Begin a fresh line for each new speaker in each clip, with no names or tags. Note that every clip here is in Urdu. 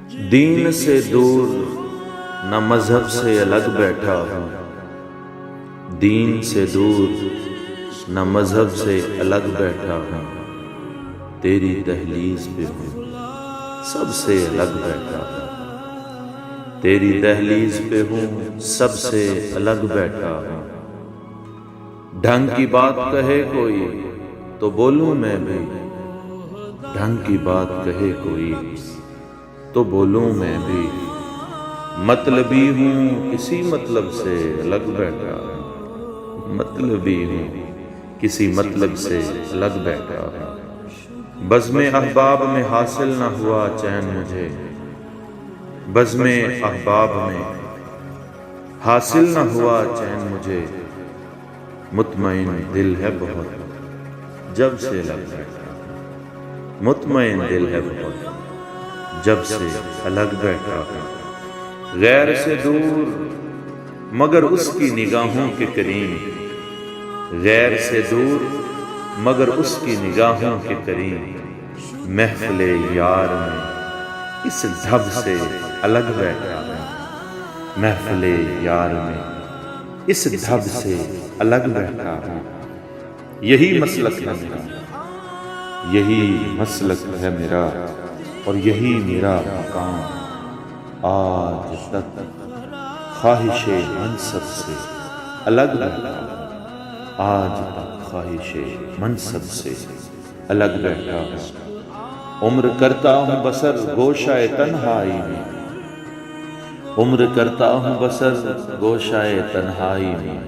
دین سے دور نہ مذہب سے الگ بیٹھا ہوں، دین سے دور نہ مذہب سے الگ بیٹھا ہوں، تیری دہلیز پہ ہوں سب سے الگ بیٹھا ہوں، تیری دہلیز پہ ہوں سب سے الگ بیٹھا ہوں۔ ڈھنگ کی بات کہے کوئی تو بولوں میں بھی، ڈھنگ کی بات کہے کوئی تو بولوں میں بھی، مطلبی ہوں کسی مطلب سے الگ بیٹھا ہوں، مطلبی ہوں کسی مطلب سے الگ بیٹھا ہوں۔ بزم احباب میں حاصل نہ ہوا چین مجھے، بزم احباب میں حاصل نہ ہوا چین مجھے، مطمئن دل ہے بہت جب سے الگ بیٹھا ہوں، مطمئن دل ہے بہت جب سے الگ بیٹھا ہوں۔ غیر سے دور مگر اس کی نگاہوں کے کریم، غیر سے دور مگر اس کی نگاہوں کے کریم، محفل یار میں اس ڈھب سے الگ بیٹھا ہوں، محفل یار میں اس ڈھب سے الگ بیٹھا ہوں۔ یہی مسلک ہے میرا، یہی مسلک ہے میرا اور یہی میرا مقام، آج تک خواہش منصب سے الگ بیٹھا ہوں، آج تک خواہش منصب سے الگ بیٹھا ہوں۔ عمر کرتا ہوں بسر گوشہ تنہائی میں، عمر کرتا ہوں بسر گوشہ تنہائی میں،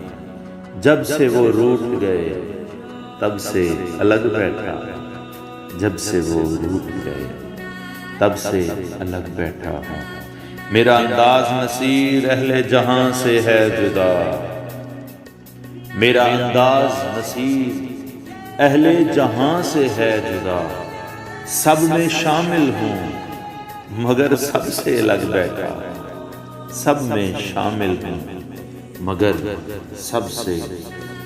جب سے وہ روٹھ گئے تب سے الگ بیٹھا، جب سے وہ روٹھ گئے تب سے الگ بیٹھا ہوں۔ میرا انداز نصیر اہل جہاں سے ہے جدا، میرا انداز نصیر اہل جہاں سے ہے جدا، سب میں شامل ہوں مگر سب سے الگ بیٹھا، سب میں شامل ہوں مگر سب سے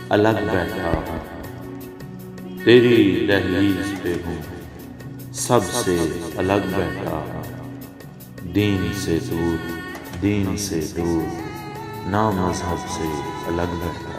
الگ بیٹھا ہوں۔ تیری دہلیز پہ ہوں سب سے الگ بیٹھا ہوں، دین سے دور، دین سے دور نہ مذہب سے الگ بیٹھا۔